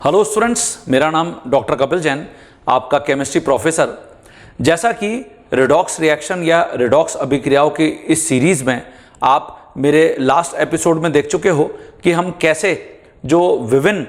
Hello students, मेरा नाम doctor Kapil Jain, आपका केमिस्ट्री प्रोफेसर। जैसा कि रिडॉक्स रिएक्शन या रिडॉक्स अभिक्रियाओं की इस सीरीज़ में आप मेरे लास्ट एपिसोड में देख चुके हो कि हम कैसे जो विभिन्न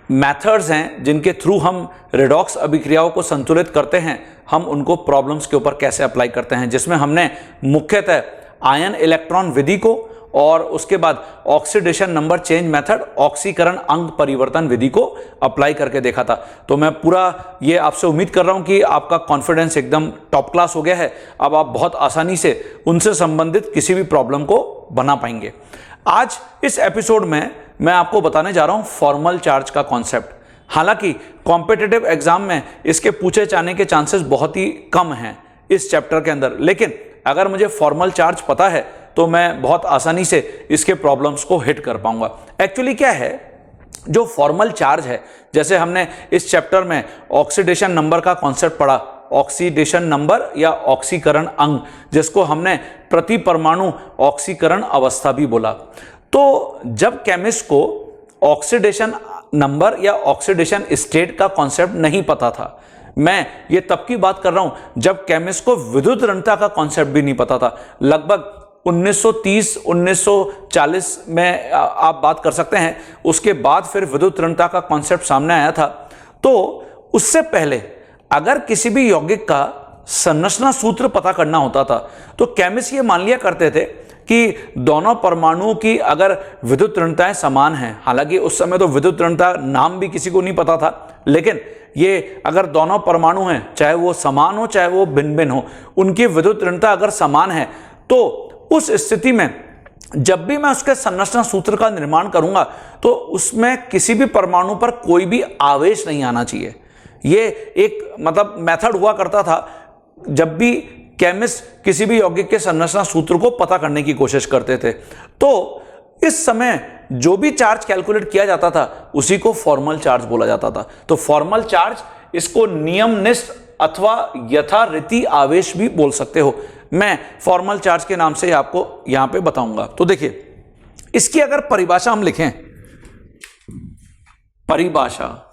मेथड्स हैं जिनके थ्रू हम रिडॉक्स अभिक्रियाओं को संतुलित करते हैं, हम उनको प्रॉब्लम्स के ऊपर कैसे अप्लाई करते हैं, जिसमें हमने मुख्यतः आयन इलेक्ट्रॉन विधि को और उसके बाद ऑक्सीडेशन नंबर चेंज मेथड, ऑक्सीकरण अंग परिवर्तन विधि को अप्लाई करके देखा था। तो मैं पूरा ये आपसे उम्मीद कर रहा हूं कि आपका कॉन्फिडेंस एकदम टॉप क्लास हो गया है। अब आप बहुत आसानी से उनसे संबंधित किसी भी प्रॉब्लम को बना पाएंगे। आज इस एपिसोड में मैं आपको बताने जा रहा हूं फॉर्मल चार्ज का कॉन्सेप्ट। हालांकि कॉम्पिटिटिव एग्जाम में इसके पूछे जाने के चांसेस बहुत ही कम हैं इस चैप्टर के अंदर, लेकिन अगर मुझे फॉर्मल चार्ज पता है तो मैं बहुत आसानी से इसके प्रॉब्लम्स को हिट कर पाऊंगा। एक्चुअली क्या है, जो फॉर्मल चार्ज है, जैसे हमने इस चैप्टर में ऑक्सीडेशन नंबर का कॉन्सेप्ट पढ़ा, ऑक्सीडेशन नंबर या ऑक्सीकरण अंग, जिसको हमने प्रति परमाणु ऑक्सीकरण अवस्था भी बोला। तो जब केमिस्ट को ऑक्सीडेशन नंबर या ऑक्सीडेशन स्टेट का कॉन्सेप्ट नहीं पता था, मैं ये तब की बात कर रहा हूं जब केमिस्ट को विद्युत ऋणता का कॉन्सेप्ट भी नहीं पता था। लगभग 1930-1940 में आप बात कर सकते हैं, उसके बाद फिर विद्युत ऋणता का कॉन्सेप्ट सामने आया था। तो उससे पहले अगर किसी भी यौगिक का संरचना सूत्र पता करना होता था तो केमिस्ट ये मान लिया करते थे कि दोनों परमाणुओं की अगर विद्युत ऋणताएं समान हैं, हालांकि उस समय तो विद्युत ऋणता नाम भी किसी को नहीं पता था, लेकिन ये अगर दोनों परमाणु हैं, चाहे वो समान हो चाहे वो भिन्न भिन्न हो, उनकी विद्युत ऋणता अगर समान है तो उस स्थिति में जब भी मैं उसके संरचना सूत्र का निर्माण करूंगा तो उसमें किसी भी परमाणु पर कोई भी आवेश नहीं आना चाहिए। ये एक मतलब मेथड हुआ करता था जब भी केमिस्ट किसी भी यौगिक के संरचना सूत्र को पता करने की कोशिश करते थे। तो इस समय जो भी चार्ज कैलकुलेट किया जाता था उसी को फॉर्मल चार्ज बोला जाता था। तो फॉर्मल चार्ज, इसको नियमनिष्ठ अथवा यथारीति आवेश भी बोल सकते हो। मैं फॉर्मल चार्ज के नाम से आपको यहां पे बताऊंगा। तो देखिए, इसकी अगर परिभाषा हम लिखें, परिभाषा,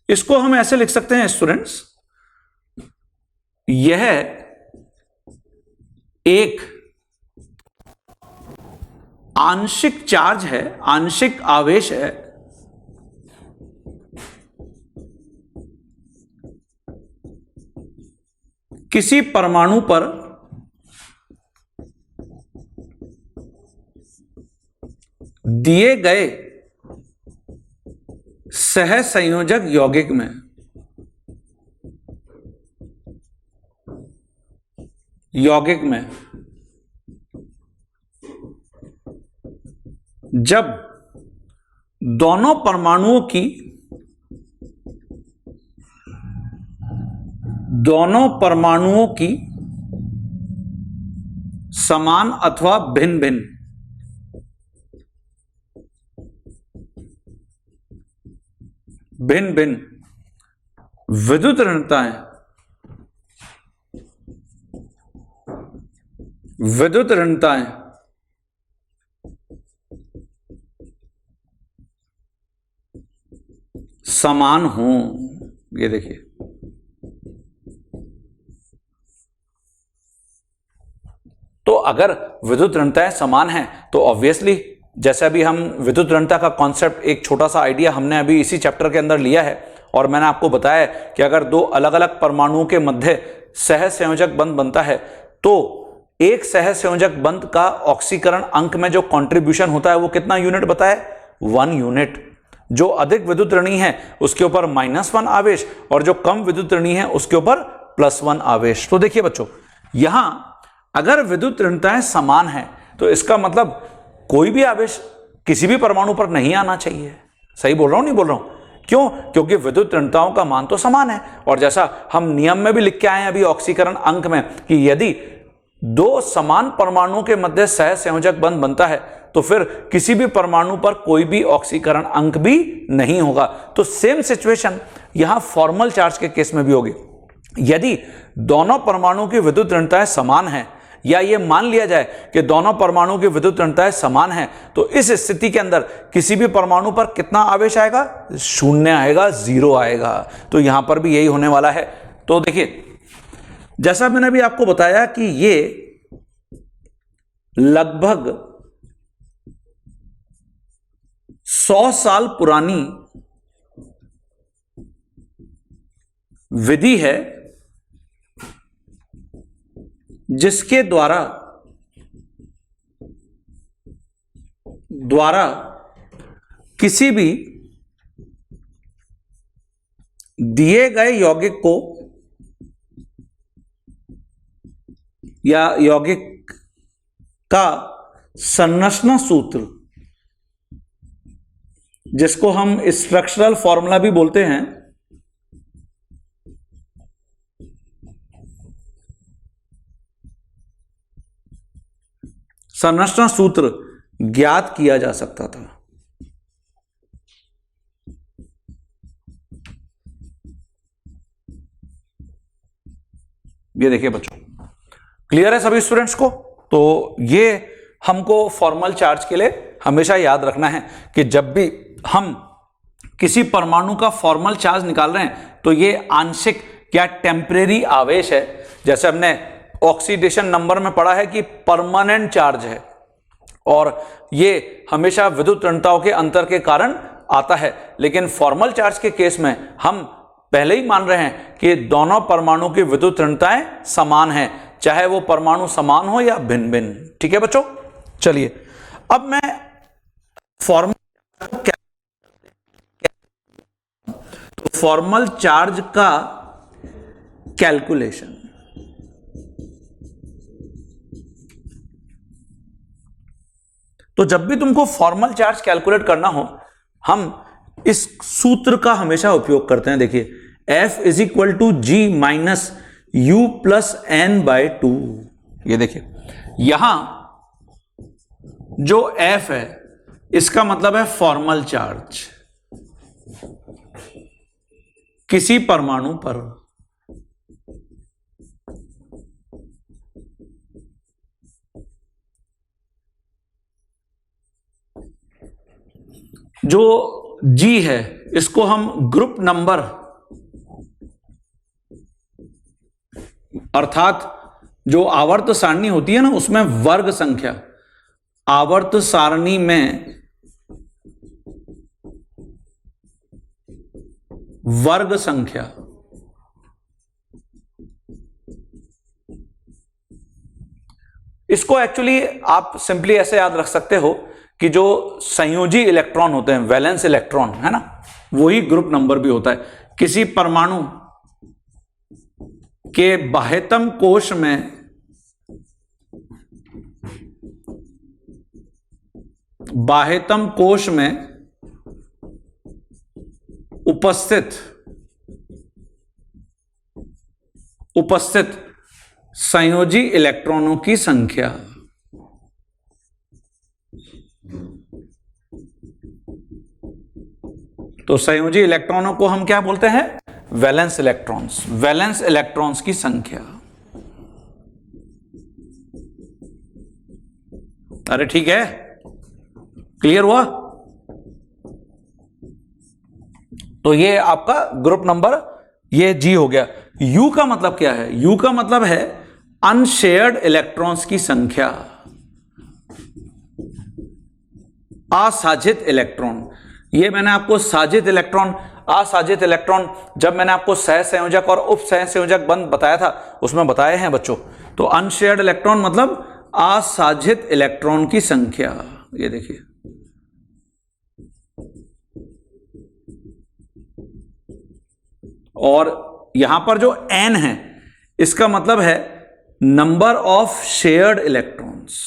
इसको हम ऐसे लिख सकते हैं स्टूडेंट्स, यह एक आंशिक चार्ज है, आंशिक आवेश है किसी परमाणु पर दिए गए सहसंयोजक यौगिक में। जब दोनों परमाणुओं की समान अथवा भिन्न भिन्न विद्युत ऋणताएं समान हों। ये देखिए, तो अगर विद्युत ऋणताएं समान हैं तो ऑब्वियसली, जैसे अभी हम विद्युत ऋणता का कॉन्सेप्ट, एक छोटा सा आइडिया हमने अभी इसी चैप्टर के अंदर लिया है और मैंने आपको बताया कि अगर दो अलग अलग परमाणुओं के मध्य सहसंयोजक बंध बनता है तो एक सहसंयोजक बंध का ऑक्सीकरण अंक में जो कंट्रीब्यूशन होता है वो कितना यूनिट बताया? 1 यूनिट। जो अधिक विद्युत ऋणी है उसके ऊपर -1 आवेश और जो कम विद्युत ऋणी है उसके ऊपर +1 आवेश। तो देखिए बच्चों, यहां अगर विद्युत ऋणताएं समान है तो इसका मतलब कोई भी आवेश किसी भी परमाणु पर नहीं आना चाहिए। सही बोल रहा हूं, नहीं बोल रहा हूं? क्यों? क्योंकि विद्युत ऋणताओं का मान तो समान है और जैसा हम नियम में भी लिख के आए हैं अभी ऑक्सीकरण अंक में कि यदि दो समान परमाणुओं के मध्य सहसंयोजक बंध बनता है तो फिर किसी भी परमाणु पर कोई भी ऑक्सीकरण अंक भी नहीं होगा। तो सेम सिचुएशन यहां फॉर्मल चार्ज के केस में भी होगी। यदि दोनों परमाणुओं की विद्युत ऋणताएं समान हैं, या ये मान लिया जाए कि दोनों परमाणु की विद्युत ऋणताएं समान हैं, तो इस स्थिति के अंदर किसी भी परमाणु पर कितना आवेश आएगा? 0 आएगा, 0 आएगा। तो यहां पर भी यही होने वाला है। तो देखिए, जैसा मैंने अभी आपको बताया कि ये लगभग 100 साल पुरानी विधि है जिसके द्वारा किसी भी दिए गए यौगिक को या यौगिक का संरचना सूत्र, जिसको हम स्ट्रक्चरल फॉर्मूला भी बोलते हैं, संरचना सूत्र ज्ञात किया जा सकता था। ये देखिए बच्चों, क्लियर है सभी स्टूडेंट्स को? तो ये हमको फॉर्मल चार्ज के लिए हमेशा याद रखना है कि जब भी हम किसी परमाणु का फॉर्मल चार्ज निकाल रहे हैं तो ये आंशिक या टेम्परेरी आवेश है। जैसे हमने ऑक्सीडेशन नंबर में पढ़ा है कि परमानेंट चार्ज है, और ये हमेशा विद्युत ऋणताओं के अंतर के कारण आता है। लेकिन फॉर्मल चार्ज के केस में हम पहले ही मान रहे हैं कि दोनों परमाणु की विद्युत ऋणताएं समान हैं, चाहे वो परमाणु समान हो या भिन्न भिन्न। ठीक है बच्चों, चलिए अब मैं फॉर्मल चार्ज का कैलकुलेशन, तो जब भी तुमको फॉर्मल चार्ज कैलकुलेट करना हो, हम इस सूत्र का हमेशा उपयोग करते हैं। देखिए, F is equal to G minus U plus N by 2। ये देखिए, यहां जो F है इसका मतलब है फॉर्मल चार्ज किसी परमाणु पर। जो G है इसको हम ग्रुप नंबर, अर्थात जो आवर्त सारणी होती है ना उसमें वर्ग संख्या, आवर्त सारणी में वर्ग संख्या, इसको एक्चुअली आप सिंपली ऐसे याद रख सकते हो कि जो संयोजी इलेक्ट्रॉन होते हैं, वैलेंस इलेक्ट्रॉन है ना, वही ग्रुप नंबर भी होता है। किसी परमाणु के बाह्यतम कोश में उपस्थित संयोजी इलेक्ट्रॉनों की संख्या, तो संयोजी इलेक्ट्रॉनों को हम क्या बोलते हैं? Valence electrons. वैलेंस इलेक्ट्रॉन्स की संख्या। अरे ठीक है, क्लियर हुआ? तो ये आपका ग्रुप नंबर, ये G हो गया। U का मतलब क्या है? U का मतलब है अनशेयर्ड इलेक्ट्रॉन्स की संख्या, असाजित इलेक्ट्रॉन। ये मैंने आपको साजित इलेक्ट्रॉन, असाजित इलेक्ट्रॉन, जब मैंने आपको सहसंयोजक और उप सहसंयोजक बंध बताया था उसमें बताए हैं बच्चों। तो अनशेयर्ड इलेक्ट्रॉन मतलब असाजित इलेक्ट्रॉन की संख्या। ये देखिए, और यहां पर जो N है इसका मतलब है number of shared electrons,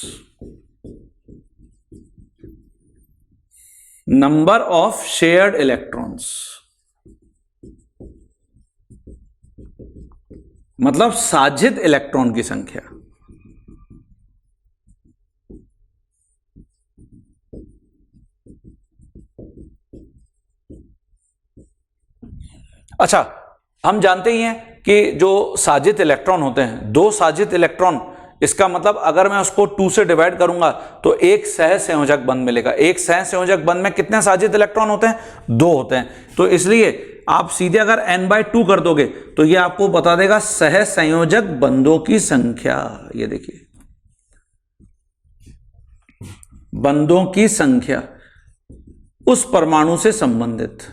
number of shared electrons मतलब साजित इलेक्ट्रॉन की संख्या। अच्छा, हम जानते ही हैं कि जो साजित इलेक्ट्रॉन होते हैं, दो साजित इलेक्ट्रॉन इसका मतलब अगर मैं उसको 2 से डिवाइड करूंगा तो एक सहसंयोजक बंध मिलेगा। एक सहसंयोजक बंध में कितने साजित इलेक्ट्रॉन होते हैं? 2 होते हैं। तो इसलिए आप सीधे अगर n/2 कर दोगे तो ये आपको बता देगा सहसंयोजक बंधों की संख्या। ये देखिए, बंधों की संख्या उस परमाणु से संबंधित।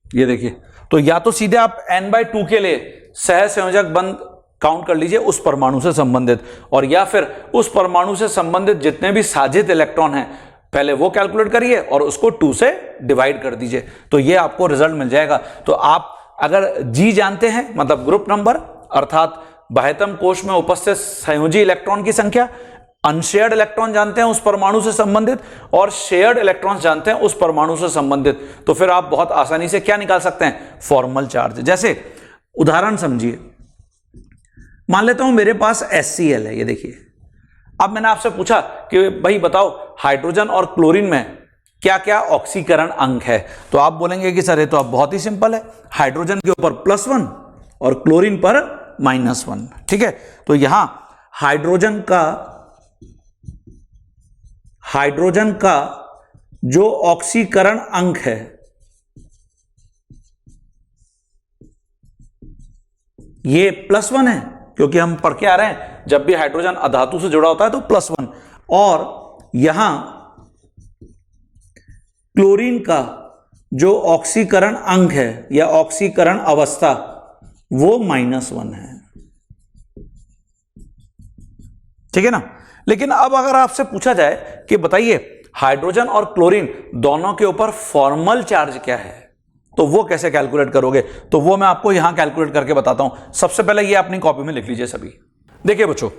ये देखिए, तो या तो सीधे आप n/2 के लिए सहसंयोजक बंध काउंट कर लीजिए उस परमाणु से संबंधित, और या फिर उस परमाणु से संबंधित जितने भी साजित इलेक्ट्रॉन हैं पहले वो कैलकुलेट करिए और उसको 2 से डिवाइड कर दीजिए, तो ये आपको रिजल्ट मिल जाएगा। तो आप अगर G जानते हैं, मतलब ग्रुप नंबर, अर्थात बाह्यतम कोश में उपस्थित संयोजी इलेक्ट्रॉन की संख्या, अनशेयर्ड इलेक्ट्रॉन जानते हैं उस परमाणु से संबंधित, और शेयर्ड इलेक्ट्रॉन्स जानते हैं उस परमाणु से संबंधित, तो फिर आप बहुत आसानी से क्या निकाल सकते हैं? Formal charge. जैसे उदाहरण समझिए, मान लेता हूं मेरे पास HCl है, ये देखिए। अब मैंने आपसे पूछा कि भाई बताओ हाइड्रोजन और क्लोरीन में क्या क्या ऑक्सीकरण अंक है, तो आप बोलेंगे कि सर ये तो अब बहुत ही सिंपल है, हाइड्रोजन के ऊपर +1 और क्लोरीन पर -1। ठीक है, तो यहां हाइड्रोजन का जो ऑक्सीकरण अंक है ये +1 है, क्योंकि हम पढ़ के आ रहे हैं जब भी हाइड्रोजन अधातु से जुड़ा होता है तो +1, और यहां क्लोरीन का जो ऑक्सीकरण अंक है या ऑक्सीकरण अवस्था वो -1 है। ठीक है ना। लेकिन अब अगर आपसे पूछा जाए कि बताइए हाइड्रोजन और क्लोरीन दोनों के ऊपर फॉर्मल चार्ज क्या है, तो वो कैसे कैलकुलेट करोगे, तो वो मैं आपको यहां कैलकुलेट करके बताता हूं। सबसे पहले ये अपनी कॉपी में लिख लीजिए सभी। देखिए बच्चों,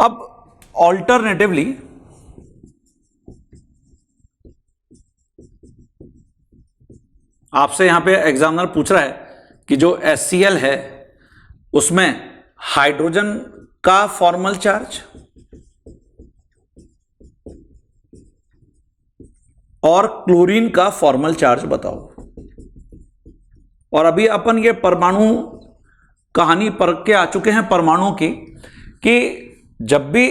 अब ऑल्टरनेटिवली आपसे यहां पे एग्जामिनर पूछ रहा है कि जो HCl है उसमें हाइड्रोजन का फॉर्मल चार्ज और क्लोरीन का फॉर्मल चार्ज बताओ। और अभी अपन ये परमाणु कहानी पढ़ के आ चुके हैं परमाणुओं की, कि जब भी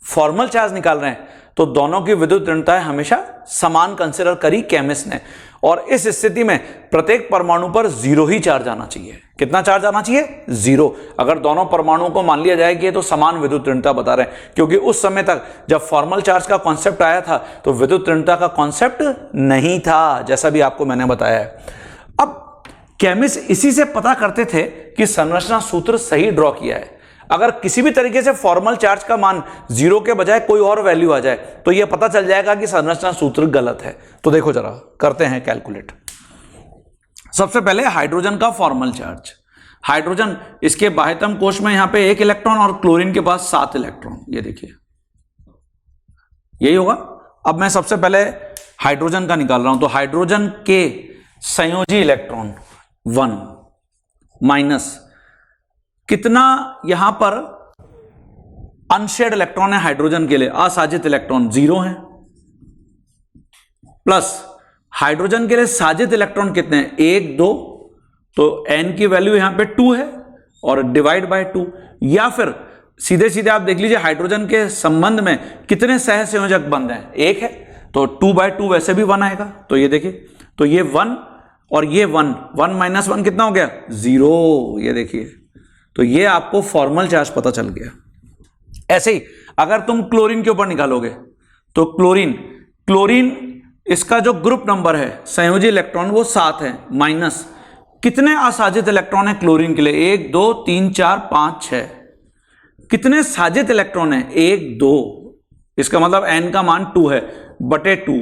फॉर्मल चार्ज निकाल रहे हैं तो दोनों की विद्युत ऋणताएं हमेशा समान कंसिडर करी केमिस्ट ने, और इस स्थिति में प्रत्येक परमाणु पर 0 ही चार्ज आना चाहिए। कितना चार्ज आना चाहिए? 0। अगर दोनों परमाणुओं को मान लिया जाए कि ये तो समान विद्युत ऋणता बता रहे हैं, क्योंकि उस समय तक जब फॉर्मल चार्ज का कॉन्सेप्ट आया था तो विद्युत ऋणता का कॉन्सेप्ट नहीं था, जैसा भी आपको मैंने बताया है। अब केमिस्ट इसी से पता करते थे कि संरचना सूत्र सही ड्रॉ किया है। अगर किसी भी तरीके से फॉर्मल चार्ज का मान 0 के बजाय कोई और वैल्यू आ जाए तो यह पता चल जाएगा कि संरचना सूत्र गलत है। तो देखो जरा करते हैं कैलकुलेट। सबसे पहले हाइड्रोजन का फॉर्मल चार्ज। हाइड्रोजन, इसके बाह्यतम कोश में यहां पे 1 इलेक्ट्रॉन और क्लोरीन के पास 7 इलेक्ट्रॉन, ये देखिए यही होगा। अब मैं सबसे पहले हाइड्रोजन का निकाल रहा हूं, तो हाइड्रोजन के संयोजी इलेक्ट्रॉन 1 माइनस कितना यहां पर अनशेयर्ड इलेक्ट्रॉन है हाइड्रोजन के लिए, असाजित इलेक्ट्रॉन 0 है, प्लस हाइड्रोजन के लिए साजित इलेक्ट्रॉन कितने हैं? 1 2, तो n की वैल्यू यहां पे 2 है और डिवाइड बाय 2, या फिर सीधे सीधे आप देख लीजिए हाइड्रोजन के संबंध में कितने सहसंयोजक बंध हैं? 1 है, तो 2/2 वैसे भी 1 आएगा। तो ये देखिए, तो ये 1 और ये 1, 1 - 1 कितना हो गया? 0। ये देखिए, तो ये आपको फॉर्मल चार्ज पता चल गया। ऐसे ही अगर तुम क्लोरीन के ऊपर निकालोगे तो क्लोरीन इसका जो ग्रुप नंबर है संयोजी इलेक्ट्रॉन वो 7 है, माइनस कितने असाजित इलेक्ट्रॉन है क्लोरीन के लिए? 1 2 3 4 5 6। कितने साजित इलेक्ट्रॉन है? 1 2, इसका मतलब n का मान 2 है बटे 2,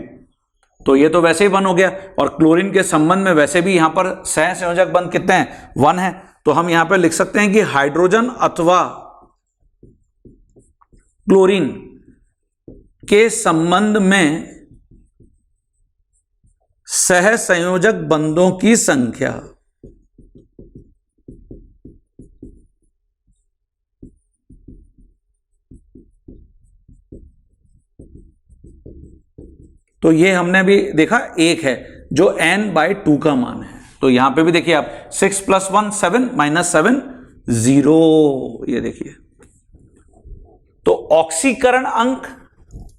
तो ये तो वैसे ही 1 हो गया। और क्लोरीन के संबंध में वैसे भी यहां पर सहसंयोजक बंध कितने हैं? 1 है, तो हम यहां पर लिख सकते हैं कि हाइड्रोजन अथवा क्लोरीन के संबंध में सहसंयोजक बंधों की संख्या तो ये हमने भी देखा 1 है जो n/2 का मान है। तो यहां पे भी देखिए आप 6 + 1 7 -7 0, ये देखिए। तो ऑक्सीकरण अंक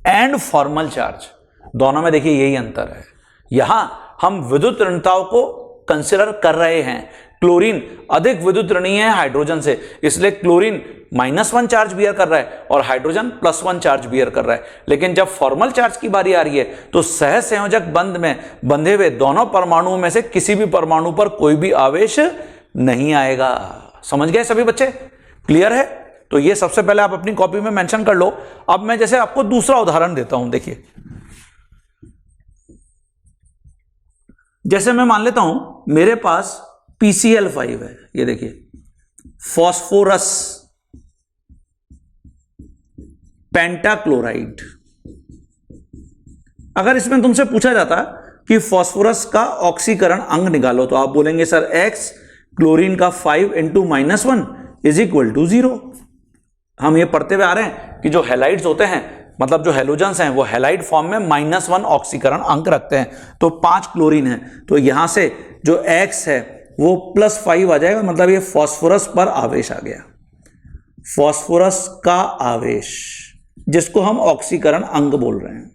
एंड फॉर्मल चार्ज दोनों में देखिए यही अंतर है। यहां हम विद्युत ऋणताओं को कंसिडर कर रहे हैं। क्लोरीन अधिक विद्युत ऋणीय है हाइड्रोजन से, इसलिए क्लोरीन -1 चार्ज बियर कर रहा है और हाइड्रोजन +1 चार्ज बियर कर रहा है। लेकिन जब फॉर्मल चार्ज की बारी आ रही है तो सहसंयोजक बंध में बंधे हुए दोनों परमाणुओं में से किसी भी परमाणु पर कोई भी आवेश नहीं आएगा। समझ गए सभी बच्चे? क्लियर है? तो ये सबसे पहले आप अपनी कॉपी में मेंशन कर लो। अब मैं जैसे आपको दूसरा उदाहरण देता हूं, देखिए जैसे मैं मान लेता हूं मेरे पास PCl5 है, ये देखिए फास्फोरस पेंटाक्लोराइड। अगर इसमें तुमसे पूछा जाता कि फास्फोरस का ऑक्सीकरण अंग निकालो तो आप बोलेंगे सर X क्लोरीन का 5 × -1 = 0। हम ये पढ़ते हुए आ रहे हैं कि जो हैलाइड्स होते हैं, मतलब जो हैलोजेंस हैं, वो हैलाइड फॉर्म में -1 ऑक्सीकरण अंक रखते हैं। तो 5 क्लोरीन है, तो यहां से जो X है वो +5 आ जाएगा, मतलब ये फास्फोरस पर आवेश आ गया। फास्फोरस का आवेश जिसको हम ऑक्सीकरण अंग बोल रहे हैं।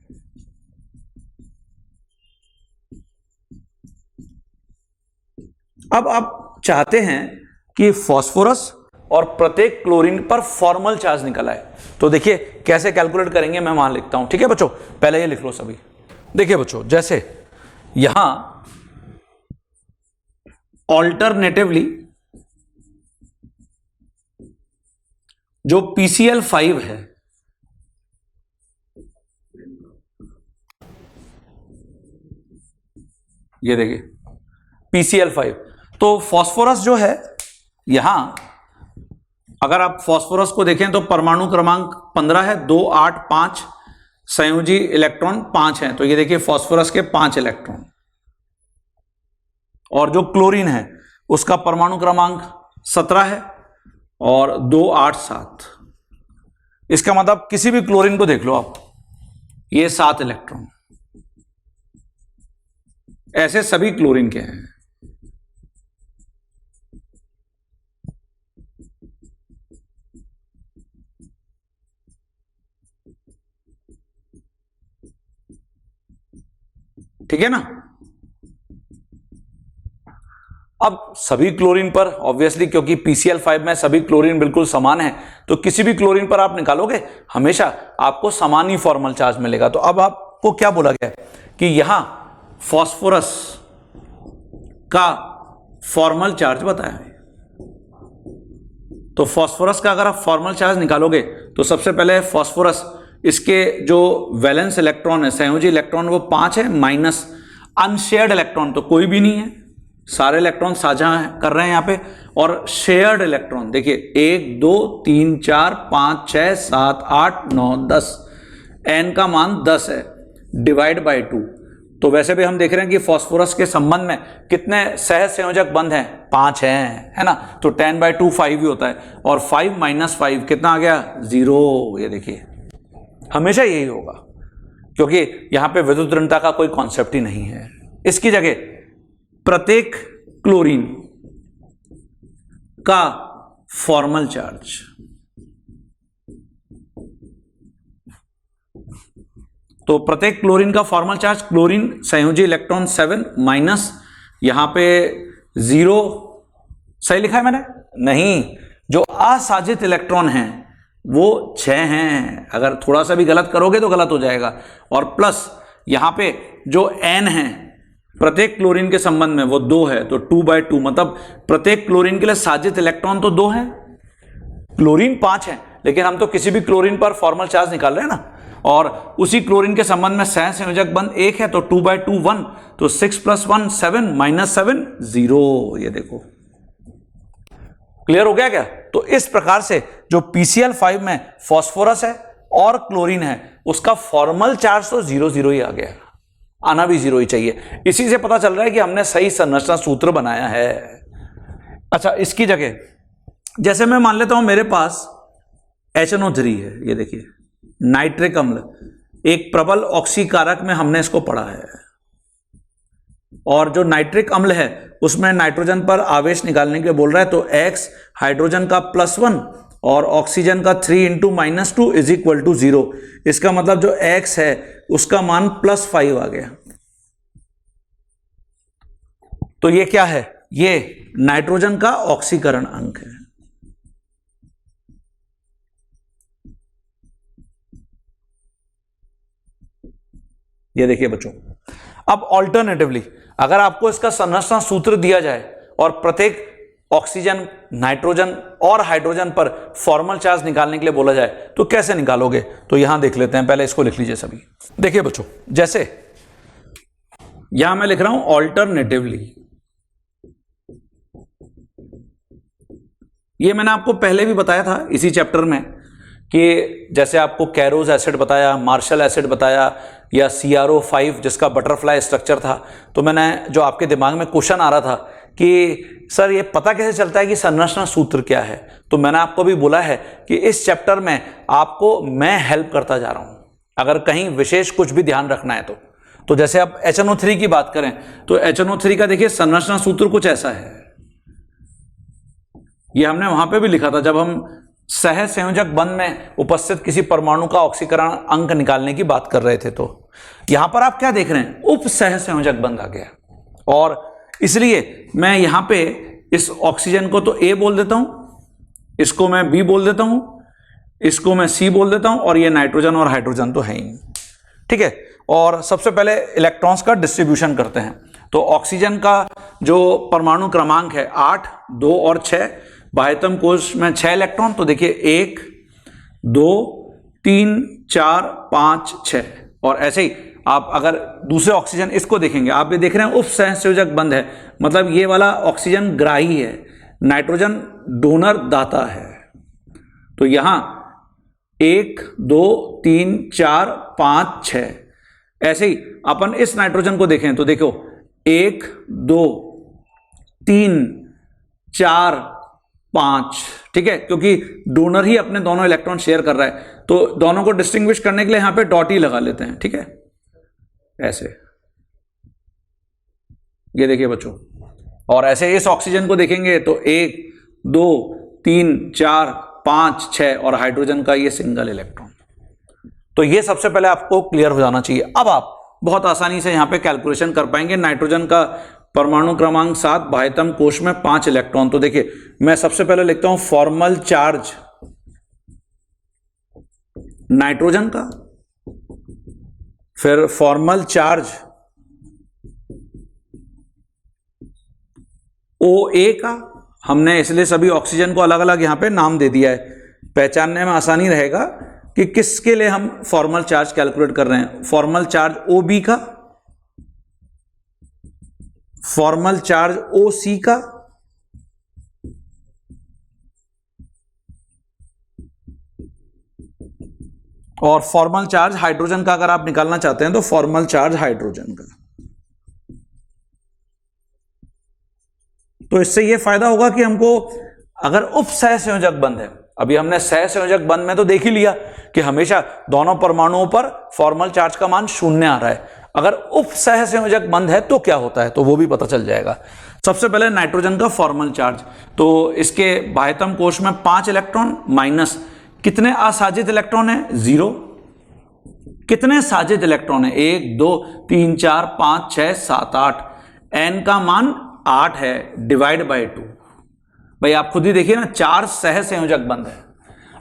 अब आप चाहते हैं कि फास्फोरस और प्रत्येक क्लोरीन पर फॉर्मल चार्ज निकल आए, तो देखिए कैसे कैलकुलेट करेंगे, मैं वहां लिखता हूं। ठीक है बच्चों, पहले ये लिख लो सभी। देखिए बच्चों, जैसे यहां ऑल्टरनेटिवली जो PCl5 है, ये देखिए PCl5, तो फास्फोरस जो है यहां अगर आप फास्फोरस को देखें तो परमाणु क्रमांक 15 है, 2 8 5, संयोजी इलेक्ट्रॉन 5 हैं। तो ये देखिए फास्फोरस के 5 इलेक्ट्रॉन, और जो क्लोरीन है उसका परमाणु क्रमांक 17 है और 2 8 7। इसका मतलब किसी भी क्लोरीन को देख लो आप, ये 7 इलेक्ट्रॉन, ऐसे सभी क्लोरीन के हैं। ठीक है ना? अब सभी क्लोरीन पर ऑब्वियसली, क्योंकि PCl5 में सभी क्लोरीन बिल्कुल समान है, तो किसी भी क्लोरीन पर आप निकालोगे हमेशा आपको समान ही फॉर्मल चार्ज मिलेगा। तो अब आपको क्या बोला गया कि यहां फास्फोरस का फॉर्मल चार्ज बताया है। तो फास्फोरस का अगर आप फॉर्मल चार्ज निकालोगे तो सबसे पहले फास्फोरस, इसके जो वैलेंस इलेक्ट्रॉन है, संयोजी इलेक्ट्रॉन, वो 5 है, माइनस अनशेयर्ड इलेक्ट्रॉन तो कोई भी नहीं है, सारे इलेक्ट्रॉन साझा कर रहे हैं यहां पे। और शेयर्ड इलेक्ट्रॉन देखिए 1 2 3 4 5 6 7 8 9 10, n का मान 10 है, डिवाइड बाय 2। तो वैसे भी हम देख रहे हैं कि फास्फोरस के संबंध में कितने सहसंयोजक बंध हैं, 5 हैं, है ना? तो 10/2 5 ही होता है, और 5 - 5 कितना आ गया, 0। ये देखिए हमेशा यही होगा, क्योंकि यहां पे विद्युत ऋणता का कोई कॉन्सेप्ट ही नहीं है। इसकी जगह प्रत्येक क्लोरीन का फॉर्मल चार्ज, तो प्रत्येक क्लोरीन का फॉर्मल चार्ज, क्लोरीन संयोजी इलेक्ट्रॉन 7 माइनस यहां पे 0, सही लिखा है मैंने? नहीं, जो असाजित इलेक्ट्रॉन हैं वो 6 हैं, अगर थोड़ा सा भी गलत करोगे तो गलत हो जाएगा। और प्लस यहां पे जो n है प्रत्येक क्लोरीन के संबंध में वो 2 है, तो 2/2, मतलब प्रत्येक क्लोरीन के लिए साजित इलेक्ट्रॉन तो 2 है, क्लोरीन 5 है, लेकिन हम तो किसी भी क्लोरीन पर फॉर्मल चार्ज निकाल रहे हैं ना, और उसी क्लोरीन के संबंध में सहसंयोजक बंध 1 है, तो 2/2 1, तो 6 + 1 7 -7 0। ये देखो क्लियर हो गया क्या? तो इस प्रकार से जो PCl5 में फास्फोरस है और क्लोरीन है उसका फॉर्मल चार्ज तो 0 0 ही आ गया, आना भी 0 ही चाहिए। इसी से पता चल रहा है कि हमने सही संरचना सूत्र बनाया है। अच्छा, इसकी जगह जैसे मैं मान लेता हूं मेरे पास HNO3 है, ये देखिए नाइट्रिक अम्ल, एक प्रबल ऑक्सीकारक में हमने इसको पढ़ा है। और जो नाइट्रिक अम्ल है उसमें नाइट्रोजन पर आवेश निकालने के लिए बोल रहा है, तो X हाइड्रोजन का +1 और ऑक्सीजन का 3 × -2 = 0। इसका मतलब जो X है उसका मान +5 आ गया। तो ये क्या है? ये नाइट्रोजन का ऑक्सीकरण अंक है। ये देखिए बच्चों, अब ऑल्टरनेटिवली अगर आपको इसका संरचना सूत्र दिया जाए और प्रत्येक ऑक्सीजन, नाइट्रोजन और हाइड्रोजन पर फॉर्मल चार्ज निकालने के लिए बोला जाए तो कैसे निकालोगे? तो यहां देख लेते हैं, पहले इसको लिख लीजिए सभी। देखिए बच्चों, जैसे यहां मैं लिख रहा हूं ऑल्टरनेटिवली, ये मैंने आपको पहले भी बताया था इसी चैप्टर में कि जैसे आपको कैरोज एसिड बताया, मार्शल एसिड बताया या CrO5 जिसका बटरफ्लाई स्ट्रक्चर था, तो मैंने जो आपके दिमाग में क्वेश्चन आ रहा था कि सर ये पता कैसे चलता है कि संरचना सूत्र क्या है, तो मैंने आपको भी बोला है कि इस चैप्टर में आपको मैं हेल्प करता जा रहा हूं, अगर कहीं विशेष कुछ भी ध्यान रखना है तो जैसे आप HNO3 की बात करें तो HNO3 का देखिए संरचना सूत्र कुछ ऐसा है। ये हमने वहां पे भी लिखा था जब हम सहसंयोजक बंध में उपस्थित किसी परमाणु का ऑक्सीकरण अंक निकालने की बात कर रहे थे। तो यहां पर आप क्या देख रहे हैं? उप सहसंयोजक बंध आ गया, और इसलिए मैं यहां पे इस ऑक्सीजन को तो A बोल देता हूं, इसको मैं B बोल देता हूं, इसको मैं C बोल देता हूं, और ये नाइट्रोजन और हाइड्रोजन तो है ही, ठीक है। और सबसे पहले इलेक्ट्रॉन्स का डिस्ट्रीब्यूशन करते हैं। तो ऑक्सीजन का जो परमाणु क्रमांक है 8, 2 और 6, बाह्यतम कोश में 6 इलेक्ट्रॉन, तो देखिए 1, 2, 3, 4, 5, 6, और ऐसे ही आप अगर दूसरे ऑक्सीजन इसको देखेंगे, आप ये देख रहे हैं उप सहसंयोजक बंध है, मतलब ये वाला ऑक्सीजन ग्राही है, नाइट्रोजन डोनर दाता है। तो यहां 1, 2, 3, 4, 5, 6, ऐसे ही अपन इस नाइट्रोजन को देखें तो देखो 1, 2, 3, 4, 5, ठीक है, क्योंकि डोनर ही अपने दोनों इलेक्ट्रॉन शेयर कर रहा है, तो दोनों को डिस्टिंग्विश करने के लिए यहां पे डॉट ही लगा लेते हैं, ठीक है, ऐसे। ये देखिए बच्चों, और ऐसे इस ऑक्सीजन को देखेंगे तो 1, 2, 3, 4, 5, 6 और हाइड्रोजन का ये सिंगल इलेक्ट्रॉन। तो ये सबसे पहले आपको क्लियर हो जाना चाहिए। अब आप बहुत आसानी से यहां पे कैलकुलेशन कर पाएंगे। नाइट्रोजन का परमाणु क्रमांक 7, बाह्यतम कोश में 5 इलेक्ट्रॉन, तो देखिए मैं सबसे पहले लिखता हूं फॉर्मल चार्ज नाइट्रोजन का, फिर फॉर्मल चार्ज OA का, हमने इसलिए सभी ऑक्सीजन को अलग अलग यहां पे नाम दे दिया है, पहचानने में आसानी रहेगा कि किसके लिए हम फॉर्मल चार्ज कैलकुलेट कर रहे हैं। फॉर्मल चार्ज OB का, फॉर्मल चार्ज OC का, और फॉर्मल चार्ज हाइड्रोजन का अगर आप निकालना चाहते हैं तो फॉर्मल चार्ज हाइड्रोजन का। तो इससे यह फायदा होगा कि हमको अगर उप सहसंयोजक बंध है, अभी हमने सहसंयोजक बंध में तो देख ही लिया कि हमेशा दोनों परमाणुओं पर फॉर्मल चार्ज का मान 0 आ रहा है, अगर उप सहसंयोजक बंध है तो क्या होता है तो वो भी पता चल जाएगा। सबसे पहले नाइट्रोजन का फॉर्मल चार्ज, तो इसके बाह्यतम कोश में 5 इलेक्ट्रॉन माइनस कितने असाजित इलेक्ट्रॉन है? 0। कितने साजित इलेक्ट्रॉन है? 1, 2, 3, 4, 5, 6, 7, 8। n का मान 8 है, डिवाइड बाय 2। भाई आप खुद ही देखिए ना, 4 सहसंयोजक बंध है।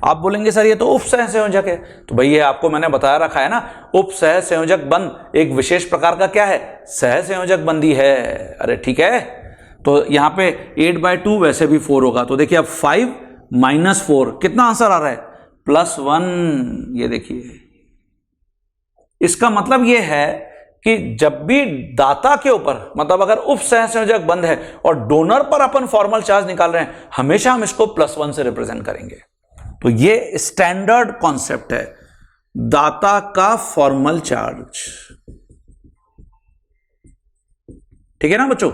आप बोलेंगे सर ये तो उप सहसंयोजक है, तो भाई ये आपको मैंने बताया रखा है ना, उप सहसंयोजक बंध एक विशेष प्रकार का क्या है? सहसंयोजक बंधी है। अरे ठीक है, तो यहां पे 8/2 वैसे भी 4 होगा, तो देखिए अब 5 - 4 कितना आंसर आ रहा है? +1। ये देखिए, इसका मतलब ये है कि जब भी दाता के ऊपर, मतलब अगर उप सहसंयोजक बंध है और डोनर पर अपन फॉर्मल चार्ज निकाल रहे हैं, हमेशा हम इसको +1 से रिप्रेजेंट करेंगे। तो ये स्टैंडर्ड कॉन्सेप्ट है, दाता का फॉर्मल चार्ज। ठीक है ना बच्चों?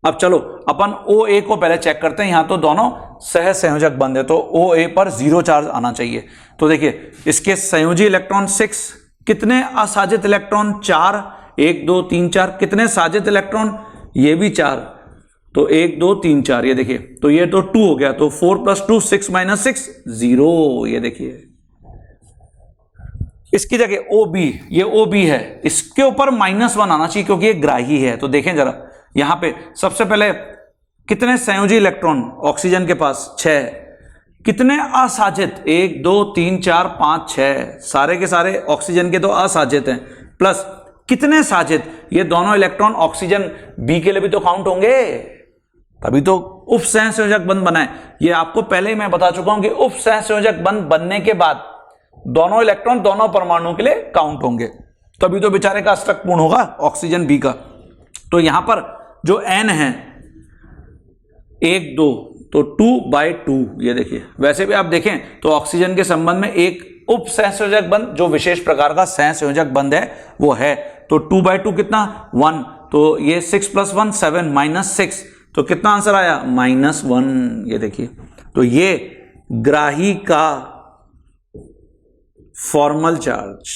अब चलो अपन OA को पहले चेक करते हैं। यहां तो दोनों सहसंयोजक बंध है, तो OA पर 0 चार्ज आना चाहिए। तो देखिए इसके संयोजी इलेक्ट्रॉन 6, कितने असाजित इलेक्ट्रॉन? 4, 1 2 3 4। कितने साजित इलेक्ट्रॉन? ये भी 4, तो 1 2 3 4। ये देखिए, तो ये तो 2 हो गया, तो 4 + 2 6 - 6 0। ये देखिए, इसकी जगह OB, ये OB है, इसके ऊपर -1 आना चाहिए क्योंकि ये ग्राही है। तो देखें जरा, यहां पे सबसे पहले कितने संयोजी इलेक्ट्रॉन ऑक्सीजन के पास? 6। कितने असाजित? 1 2 3 4 5 6, सारे के सारे ऑक्सीजन के तो असाजित हैं। प्लस कितने साजित? ये दोनों इलेक्ट्रॉन ऑक्सीजन बी के लिए भी तो काउंट होंगे, तभी तो उपसहसंयोजक बंध बना है। ये आपको पहले ही मैं बता चुका हूं कि उपसहसंयोजक बंध बनने के बाद दोनों इलेक्ट्रॉन दोनों परमाणुओं के लिए काउंट होंगे, तभी तो बेचारे का अष्टक पूर्ण होगा ऑक्सीजन बी का। तो यहां पर जो N है 1 2, तो 2/2। ये देखिए, वैसे भी आप देखें तो ऑक्सीजन के संबंध में एक उपसहसंयोजक बंध, जो विशेष प्रकार का सहसंयोजक बंध है, वो है। तो 2/2 कितना? 1। तो ये 6 + 1 7 -6, तो कितना आंसर आया? -1। ये देखिए, तो ये ग्राही का फॉर्मल चार्ज।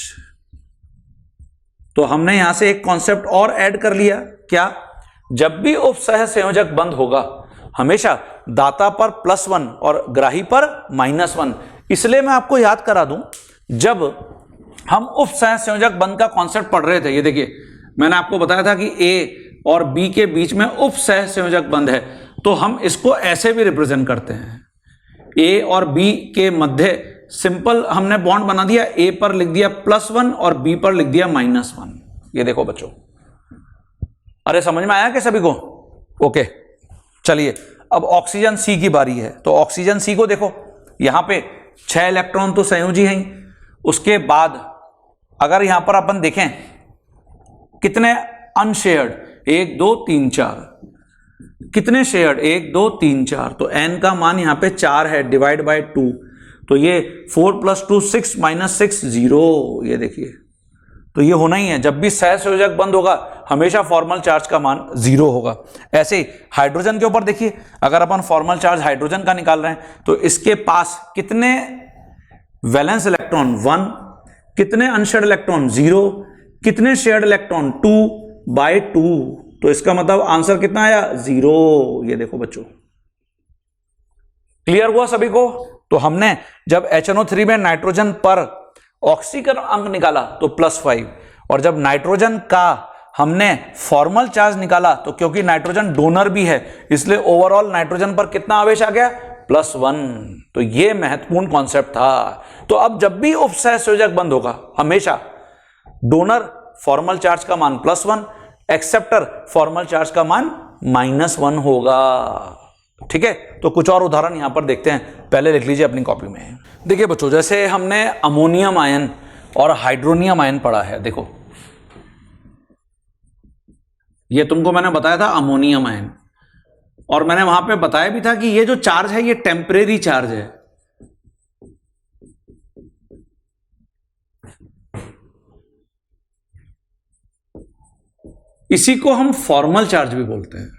तो हमने यहां से एक कॉन्सेप्ट और ऐड कर लिया, क्या? जब भी उपसहसंयोजक बंध होगा हमेशा दाता पर +1 और ग्राही पर -1। इसलिए मैं आपको याद करा दूं, जब हम उपसहसंयोजक बंध का कॉन्सेप्ट पढ़ रहे थे, ये देखिए मैंने आपको बताया था कि A और B के बीच में उपसहसंयोजक बंध है, तो हम इसको ऐसे भी रिप्रेजेंट करते हैं। A और B के मध्य सिंपल हमने बॉन्ड बना दिया, A पर लिख दिया +1 और B पर लिख दिया -1। ये देखो बच्चों, अरे समझ में आया क्या सभी को? ओके, चलिए अब ऑक्सीजन C की बारी है। तो ऑक्सीजन C को देखो, यहां पे 6 इलेक्ट्रॉन तो संयोजी हैं। उसके बाद अगर यहां पर अपन देखें कितने अनशेयर्ड? 1 2 3 4। कितने शेयर्ड? 1 2 3 4। तो N का मान यहां पे 4 है, डिवाइड बाय 2। तो ये 4 + 2 6 - 6 0। ये देखिए, तो ये होना ही है, जब भी सहसंयोजक बंध होगा हमेशा फॉर्मल चार्ज का मान 0 होगा। ऐसे ही हाइड्रोजन के ऊपर देखिए, अगर अपन फॉर्मल चार्ज हाइड्रोजन का निकाल रहे हैं तो इसके पास कितने वैलेंस इलेक्ट्रॉन? 1। कितने अनशेयर्ड इलेक्ट्रॉन? 0। कितने शेयर्ड इलेक्ट्रॉन? 2/2। तो इसका मतलब आंसर कितना आया? 0। ये देखो बच्चों, क्लियर हुआ सभी को? तो हमने जब HNO3 में नाइट्रोजन पर ऑक्सीकरण अंक निकाला तो +5, और जब नाइट्रोजन का हमने फॉर्मल चार्ज निकाला तो क्योंकि नाइट्रोजन डोनर भी है इसलिए ओवरऑल नाइट्रोजन पर कितना आवेश आ गया? +1। तो यह महत्वपूर्ण कॉन्सेप्ट था। तो अब जब भी उपसहसंयोजक बंध होगा हमेशा डोनर फॉर्मल चार्ज का मान +1, एक्सेप्टर फॉर्मल चार्ज का मान -1 होगा। ठीक है, तो कुछ और उदाहरण यहां पर देखते हैं, पहले लिख लीजिए अपनी कॉपी में। देखिए बच्चों, जैसे हमने अमोनियम आयन और हाइड्रोनियम आयन पढ़ा है। देखो, ये तुमको मैंने बताया था अमोनियम आयन, और मैंने वहां पे बताया भी था कि ये जो चार्ज है ये टेम्परेरी चार्ज है। इसी को हम फॉर्मल चार्ज भी बोलते हैं।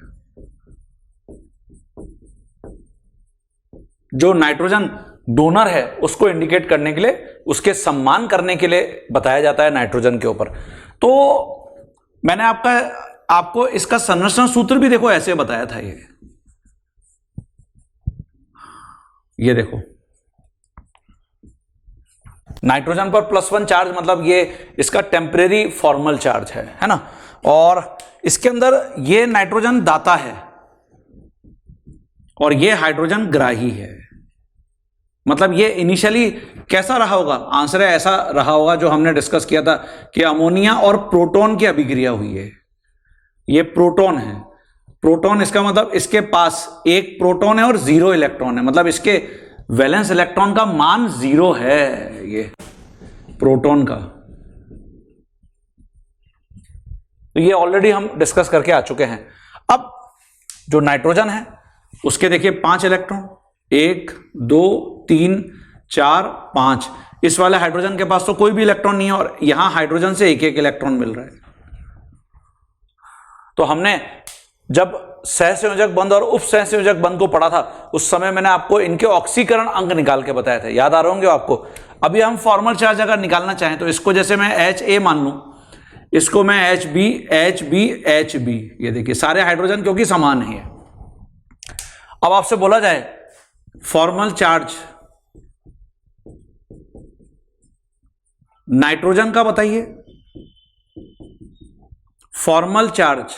जो नाइट्रोजन डोनर है उसको इंडिकेट करने के लिए, उसके सम्मान करने के लिए बताया जाता है नाइट्रोजन के ऊपर। तो मैंने आपको इसका संरचना सूत्र भी देखो ऐसे बताया था। ये देखो, नाइट्रोजन पर +1 चार्ज मतलब ये इसका टेम्परेरी फॉर्मल चार्ज है ना। और इसके अंदर ये नाइट्रोजन दाता है और ये हाइड्रोजन ग्राही है। मतलब ये इनिशियली कैसा रहा होगा? आंसर है ऐसा रहा होगा जो हमने डिस्कस किया था कि अमोनिया और प्रोटॉन की अभिक्रिया हुई है। ये प्रोटॉन है, प्रोटॉन इसका मतलब इसके पास एक प्रोटॉन है और 0 इलेक्ट्रॉन है, मतलब इसके वैलेंस इलेक्ट्रॉन का मान 0 है। ये प्रोटॉन का, तो ये ऑलरेडी हम डिस्कस करके आ चुके हैं। अब जो नाइट्रोजन है उसके देखिए 5 इलेक्ट्रॉन, 1 2 3 4 5। इस वाले हाइड्रोजन के पास तो कोई भी इलेक्ट्रॉन नहीं है और यहां हाइड्रोजन से एक इलेक्ट्रॉन मिल रहा है। तो हमने जब सहसंयोजक बंध और उपसहसंयोजक बंध को पढ़ा था उस समय मैंने आपको इनके ऑक्सीकरण अंक निकाल के बताए थे, याद आ रहे होंगे आपको। अभी हम फॉर्मल चार्ज अगर निकालना चाहें तो इसको जैसे मैं एच ए मान लूं, इसको मैं H B H B H B, ये देखिए सारे हाइड्रोजन क्योंकि समान है। अब आपसे बोला जाए फॉर्मल चार्ज नाइट्रोजन का बताइए, फॉर्मल चार्ज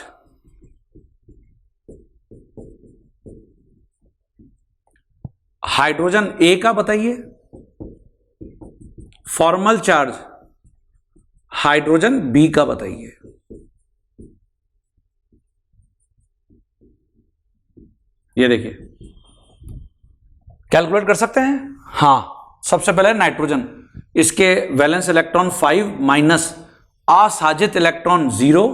हाइड्रोजन ए का बताइए, फॉर्मल चार्ज हाइड्रोजन बी का बताइए। ये देखिए कैलकुलेट कर सकते हैं। हां, सबसे पहले नाइट्रोजन, इसके वैलेंस इलेक्ट्रॉन 5 माइनस असाजित इलेक्ट्रॉन 0,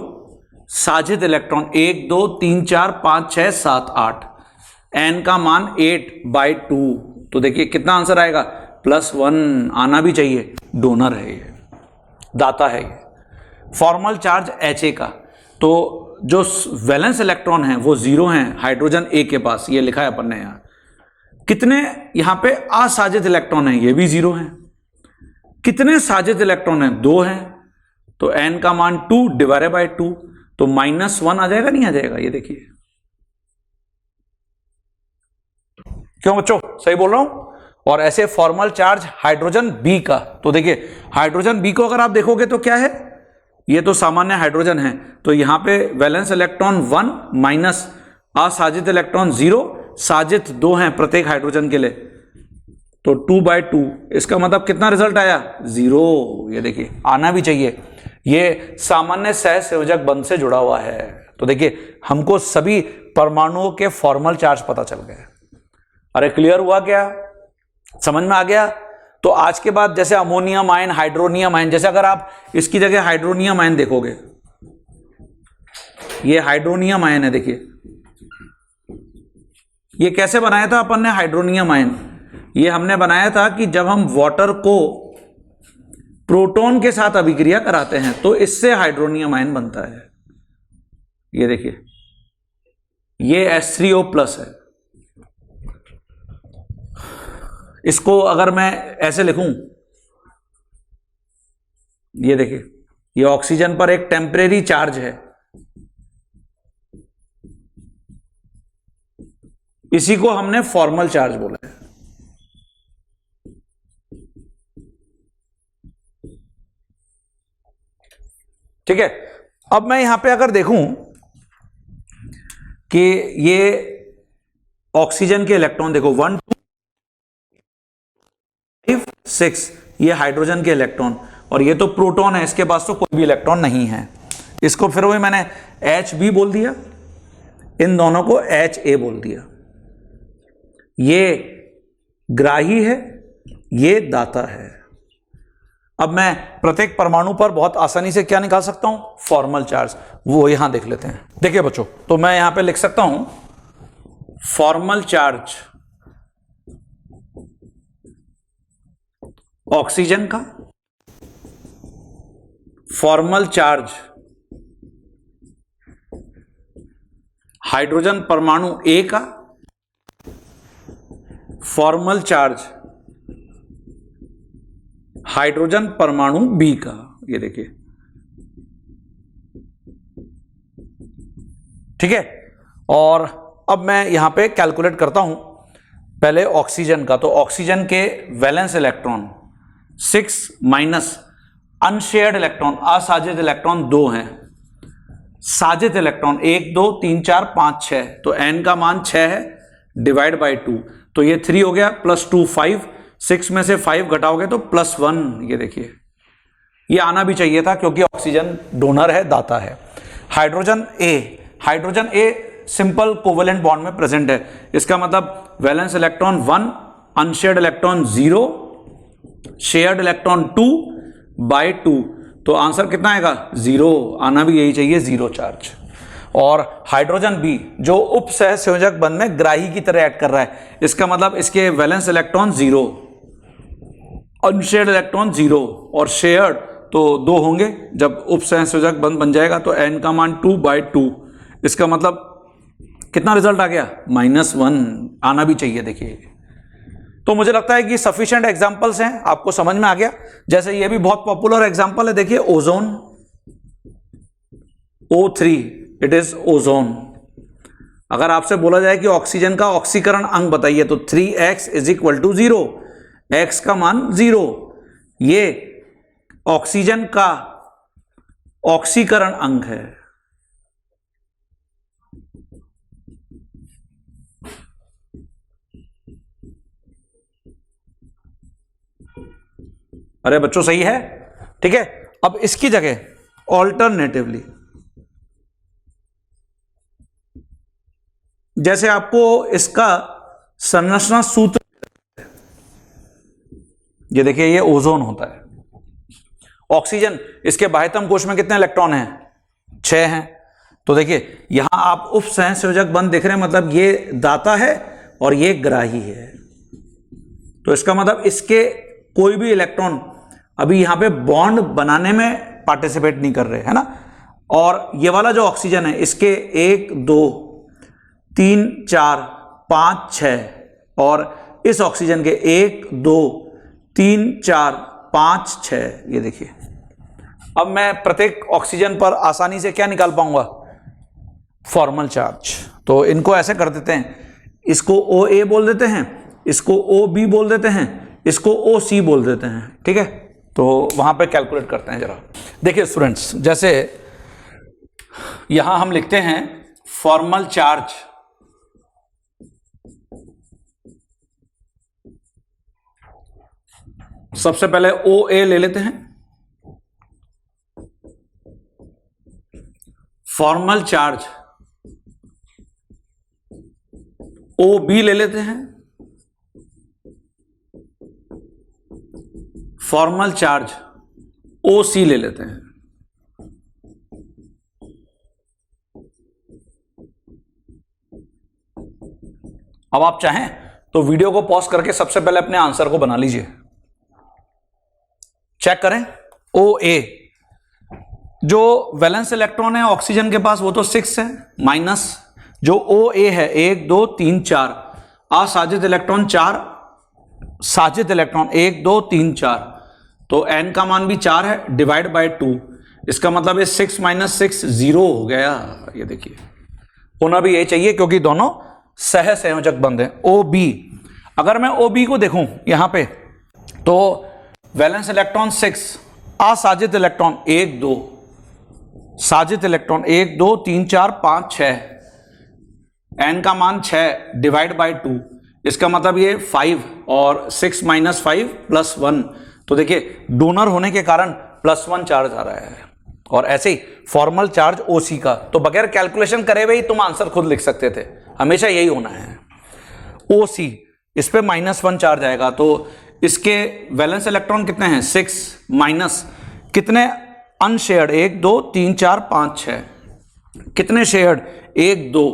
साजित इलेक्ट्रॉन 1 2 3 4 5 6 7 8, एन का मान 8/2। तो देखिए कितना आंसर आएगा, +1 आना भी चाहिए, डोनर है ये, दाता है ये। फॉर्मल चार्ज एच ए का, तो जो वैलेंस इलेक्ट्रॉन है वो 0 हैं हाइड्रोजन ए के पास, ये लिखा है अपन ने यहां। कितने यहां पे असाजित इलेक्ट्रॉन है, ये भी 0 हैं। कितने साजित इलेक्ट्रॉन है, 2 हैं, तो n का मान 2/2, तो -1 आ जाएगा, नहीं आ जाएगा? ये देखिए, क्यों बच्चों, सही बोल रहा हूं? और ऐसे फॉर्मल चार्ज हाइड्रोजन बी का, तो देखिए हाइड्रोजन बी को अगर आप देखोगे तो क्या है, ये तो सामान्य हाइड्रोजन है, तो यहां पे वैलेंस इलेक्ट्रॉन 1 माइनस असाजित इलेक्ट्रॉन 0, साजित 2 हैं प्रत्येक हाइड्रोजन के लिए, तो 2/2। इसका मतलब कितना रिजल्ट आया, 0। ये देखिए आना भी चाहिए, ये सामान्य सहसंयोजक बंध से जुड़ा हुआ है। तो देखिए हमको सभी परमाणुओं के फॉर्मल चार्ज पता चल गए। अरे क्लियर हुआ क्या, समझ में आ गया? तो आज के बाद जैसे अमोनियम आयन, हाइड्रोनियम आयन, जैसे अगर आप इसकी जगह हाइड्रोनियम आयन देखोगे, ये हाइड्रोनियम आयन है, देखिए ये कैसे बनाया था अपन ने हाइड्रोनियम आयन, ये हमने बनाया था कि जब हम वाटर को प्रोटॉन के साथ अभिक्रिया कराते हैं तो इससे हाइड्रोनियम आयन बनता है। ये देखिए ये H3O+ है। इसको अगर मैं ऐसे लिखूं, ये देखिए ये ऑक्सीजन पर एक टेम्परेरी चार्ज है, इसी को हमने फॉर्मल चार्ज बोला है। ठीक है, अब मैं यहां पे अगर देखूं कि ये ऑक्सीजन के इलेक्ट्रॉन देखो 1 2 5 6, ये हाइड्रोजन के इलेक्ट्रॉन, और ये तो प्रोटॉन है, इसके पास तो कोई भी इलेक्ट्रॉन नहीं है। इसको फिर वही मैंने Hb बोल दिया, इन दोनों को Ha बोल दिया। ये ग्राही है, ये दाता है। अब मैं प्रत्येक परमाणु पर बहुत आसानी से क्या निकाल सकता हूं, फॉर्मल चार्ज, वो यहां देख लेते हैं। देखिए बच्चों, तो मैं यहां पे लिख सकता हूं फॉर्मल चार्ज ऑक्सीजन का, फॉर्मल चार्ज हाइड्रोजन परमाणु ए का, फॉर्मल चार्ज हाइड्रोजन परमाणु बी का। ये देखिए, ठीक है। और अब मैं यहां पे कैलकुलेट करता हूं पहले ऑक्सीजन का। तो ऑक्सीजन के valence electron 6 minus unshared electron, असाजित इलेक्ट्रॉन 2 हैं, साजित इलेक्ट्रॉन 1 2 3 4 5 6, तो n का मान 6 है, /2, तो ये 3 हो गया, +2 5, 6 में से 5 घटाओगे तो +1। ये देखिए ये आना भी चाहिए था क्योंकि ऑक्सीजन डोनर है, दाता है। Hydrogen a simple covalent bond में प्रेजेंट है, इसका मतलब valence electron 1, unshared electron 0, shared electron 2/2, तो आंसर कितना आएगा, 0। आना भी यही चाहिए, 0 चार्ज। और हाइड्रोजन बी जो उप सहसंयोजक बंध में ग्राही की तरह एक्ट कर रहा है, इसका मतलब इसके वैलेंस इलेक्ट्रॉन 0, अनशेयर्ड इलेक्ट्रॉन 0, और शेयर्ड तो 2 होंगे। जब उप सहसंयोजक बंध बन जाएगा तो n का मान 2/2, इसका मतलब कितना रिजल्ट आ गया, -1। आना भी चाहिए। देखिए तो मुझे लगता है कि सफिशिएंट एग्जांपल्स हैं, आपको समझ में आ गया। जैसे ये भी बहुत पॉपुलर एग्जांपल है, देखिए ozone, O3, it is ozone. अगर आपसे बोला जाए कि ऑक्सीजन का ऑक्सीकरण अंग बताइए तो 3x is equal to 0, x का मान 0, ये ऑक्सीजन का ऑक्सीकरण अंग है। अरे बच्चों सही है, ठीक है। अब इसकी जगह ऑल्टरनेटिवली, जैसे आपको इसका संरचना सूत्र, ये देखिए ये ओजोन होता है, ऑक्सीजन, इसके बाह्यतम कोश में कितने इलेक्ट्रॉन हैं? 6 हैं। तो देखिए यहां आप उप सहसंयोजक बंध देख रहे हैं, मतलब ये दाता है और ये ग्राही है। तो इसका मतलब इसके कोई भी इलेक्ट्रॉन अभी यहां पे बॉन्ड बनाने में पार्टिसिपेट नहीं कर रहे, है ना। और ये वाला जो ऑक्सीजन है, इसके 1 2 3 4 5 6, और इस ऑक्सीजन के 1 2 3 4 5 6, ये देखिए। अब मैं प्रत्येक ऑक्सीजन पर आसानी से क्या निकाल पाऊंगा? Formal charge. तो इनको ऐसे कर देते हैं, इसको OA बोल देते हैं, इसको OB बोल देते हैं, इसको OC बोल देते हैं, ठीक है। तो वहां पे कैलकुलेट करते हैं जरा। देखिए स्टूडेंट्स, जैसे यहां हम लिखते हैं फॉर्मल चार्ज, सबसे पहले OA ले लेते हैं, फॉर्मल चार्ज OB ले लेते हैं, फॉर्मल चार्ज OC ले लेते हैं। अब आप चाहें तो वीडियो को पॉज करके सबसे पहले अपने आंसर को बना लीजिए, चेक करें। OA, जो वैलेंस इलेक्ट्रॉन है ऑक्सीजन के पास वो तो 6 है, माइनस जो OA है 1 2 3 4, असाजित इलेक्ट्रॉन 4, साजित इलेक्ट्रॉन 1 2 3 4, तो n का मान भी 4 है, डिवाइड बाय 2, इसका मतलब है 6 - 6 0 हो गया। ये देखिए होना भी यही चाहिए क्योंकि दोनों सह संयोजक बंध हैं। OB, अगर मैं OB को देखूं यहां पे, तो वैलेंस इलेक्ट्रॉन 6, असाजित इलेक्ट्रॉन 1 2, साजित इलेक्ट्रॉन 1 2 3 4 5 6, n का मान 6 डिवाइड बाय 2, इसका मतलब ये 5, और 6 - 5 + 1, तो देखिए डोनर होने के कारण +1 चार्ज आ रहा है। और ऐसे ही फॉर्मल चार्ज OC का, तो बगैर कैलकुलेशन करे हुए ही तुम आंसर खुद लिख सकते थे, हमेशा यही होना है। OC, इस पे -1 चार्ज आएगा, तो इसके वैलेंस इलेक्ट्रॉन कितने हैं? 6, माइनस कितने अनशेयर्ड? 1 2 3 4 5 6, कितने शेयर्ड? 1 2,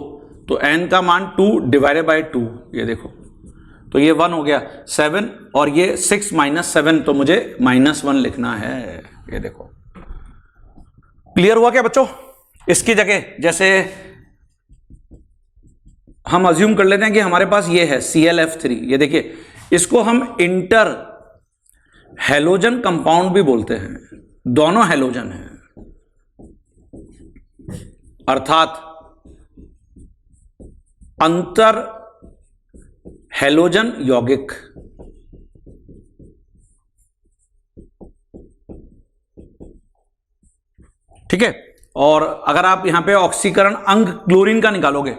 तो n का मान 2 डिवाइडेड बाय 2, ये देखो, तो ये 1 हो गया, 7, और ये 6 - 7, तो मुझे -1 लिखना है, ये देखो। क्लियर हुआ क्या बच्चों? इसकी जगह जैसे हम अज्यूम कर लेते हैं कि हमारे पास ये है ClF3, ये देखिए, इसको हम इंटर हेलोजन कंपाउंड भी बोलते हैं, दोनों हेलोजन हैं, अर्थात अंतर हेलोजन यौगिक। ठीक है। और अगर आप यहां पे ऑक्सीकरण अंग क्लोरीन का निकालोगे,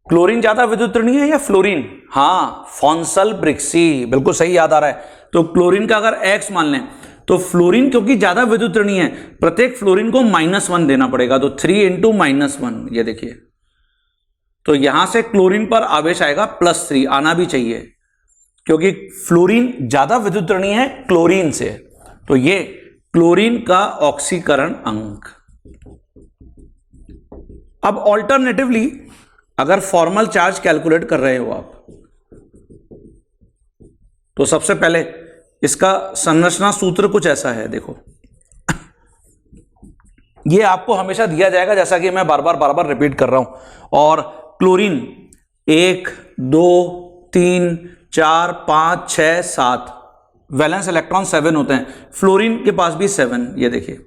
क्लोरीन ज्यादा विद्युतरणीय है या फ्लोरीन? हाँ, फॉन्सल ब्रिक्सी, बिल्कुल सही याद आ रहा है। तो क्लोरीन का अगर X मान लें, तो फ्लोरीन क्योंकि ज्यादा विद्युतरणीय है, प्रत्येक फ्लोरीन को -1 देना पड़ेगा, तो 3 × -1, ये देखिए, तो यहां से क्लोरीन पर आवेश आएगा +3, आना भी चाहिए क्योंकि फ्लोरीन ज्यादा विद्युतरणीय है क्लोरीन से, तो ये क्लोरीन का ऑक्सीकरण अंग। अब ऑल्टरनेटिवली अगर फॉर्मल चार्ज कैलकुलेट कर रहे हो आप, तो सबसे पहले इसका संरचना सूत्र कुछ ऐसा है, देखो ये आपको हमेशा दिया जाएगा, जैसा कि मैं बार बार रिपीट कर रहा हूं। और क्लोरीन 1 2 3 4 5 6 7 वैलेंस इलेक्ट्रॉन 7 होते हैं। फ्लोरीन के पास भी 7, ये देखिए।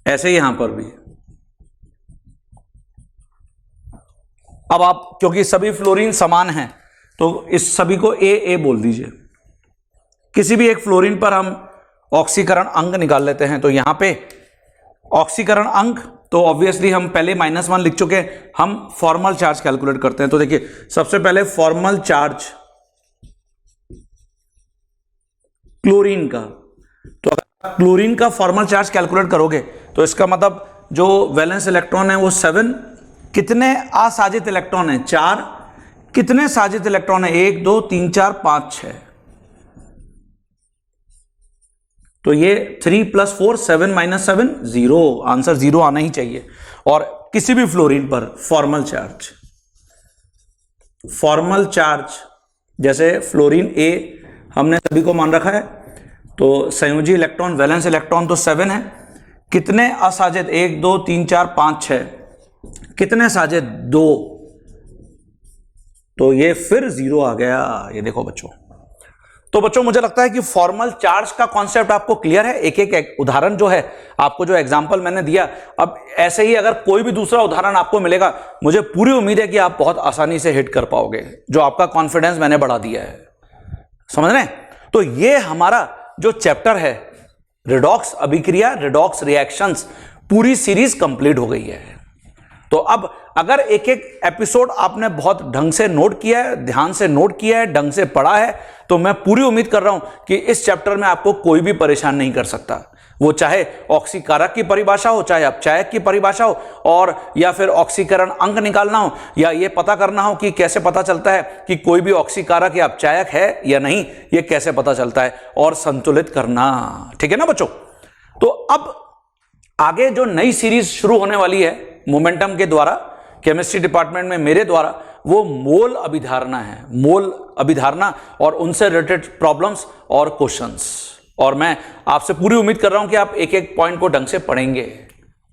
ऐसे ही यहां पर भी। अब आप क्योंकि सभी फ्लोरीन समान हैं तो इस सभी को ए बोल दीजिए। किसी भी एक फ्लोरीन पर हम ऑक्सीकरण अंक निकाल लेते हैं। तो यहां पे ऑक्सीकरण अंक तो ऑब्वियसली हम पहले -1 लिख चुके हैं। हम फॉर्मल चार्ज कैलकुलेट करते हैं। तो देखिए सबसे पहले फॉर्मल चार्ज क्लोरीन का, तो अगर क्लोरीन का फॉर्मल चार्ज कैलकुलेट करोगे तो इसका मतलब जो वैलेंस इलेक्ट्रॉन है वो 7, कितने असाजित इलेक्ट्रॉन है 4, कितने साजित इलेक्ट्रॉन है 1 2 3 4 5 6, तो ये 3 + 4 7 - 7 0, आंसर 0 आना ही चाहिए। और किसी भी फ्लोरीन पर फॉर्मल चार्ज जैसे फ्लोरीन ए हमने सभी को मान रखा है, तो संयोजी इलेक्ट्रॉन वैलेंस इलेक्ट्रॉन तो 7 है, कितने असाजित 1 2 3 4 5 6, कितने साजित 2, तो ये फिर 0 आ गया। ये देखो बच्चों। तो बच्चों मुझे लगता है कि फॉर्मल चार्ज का कॉन्सेप्ट आपको क्लियर है। एक उदाहरण जो है आपको, जो एग्जांपल मैंने दिया, अब ऐसे ही अगर कोई भी दूसरा उदाहरण आपको मिलेगा, मुझे पूरी उम्मीद है कि आप बहुत आसानी से हिट कर पाओगे, जो आपका कॉन्फिडेंस मैंने बढ़ा दिया है। समझ रहे हैं? तो ये हमारा जो चैप्टर है रिडॉक्स अभिक्रिया, रिडॉक्स रिएक्शंस, पूरी सीरीज कंप्लीट हो गई है। तो अब अगर एक एक एपिसोड आपने बहुत ढंग से नोट किया है, ध्यान से नोट किया है, ढंग से पढ़ा है, तो मैं पूरी उम्मीद कर रहा हूं कि इस चैप्टर में आपको कोई भी परेशान नहीं कर सकता। वो चाहे ऑक्सीकारक की परिभाषा हो, चाहे अपचायक की परिभाषा हो, और या फिर ऑक्सीकरण अंक निकालना हो, या ये पता करना हो कि कैसे पता चलता है कि कोई भी ऑक्सीकारक या अपचायक है या नहीं, ये कैसे पता चलता है, और संतुलित करना। ठीक है ना बच्चों? तो अब आगे जो नई सीरीज शुरू होने वाली है मोमेंटम के द्वारा, केमिस्ट्री डिपार्टमेंट में मेरे द्वारा, वो मोल अभिधारणा है। मोल अभिधारणा और उनसे रिलेटेड प्रॉब्लम्स और क्वेश्चंस। और मैं आपसे पूरी उम्मीद कर रहा हूं कि आप एक एक पॉइंट को ढंग से पढ़ेंगे,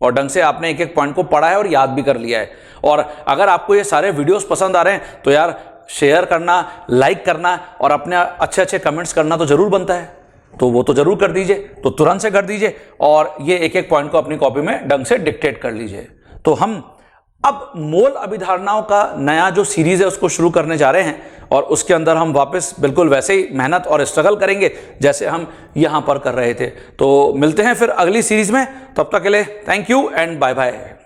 और ढंग से आपने एक एक पॉइंट को पढ़ा है और याद भी कर लिया है। और अगर आपको ये सारे वीडियोस पसंद आ रहे हैं तो यार शेयर करना, लाइक करना और अपने अच्छे अच्छे कमेंट्स करना तो जरूर बनता है। तो वो तो जरूर कर दीजिए, तो तुरंत से कर दीजिए, और ये एक एक पॉइंट को अपनी कॉपी में ढंग से डिक्टेट कर लीजिए। तो हम अब मोल अभिधारणाओं का नया जो सीरीज है उसको शुरू करने जा रहे हैं, और उसके अंदर हम वापस बिल्कुल वैसे ही मेहनत और स्ट्रगल करेंगे जैसे हम यहां पर कर रहे थे। तो मिलते हैं फिर अगली सीरीज में। तब तक के लिए thank you and bye bye.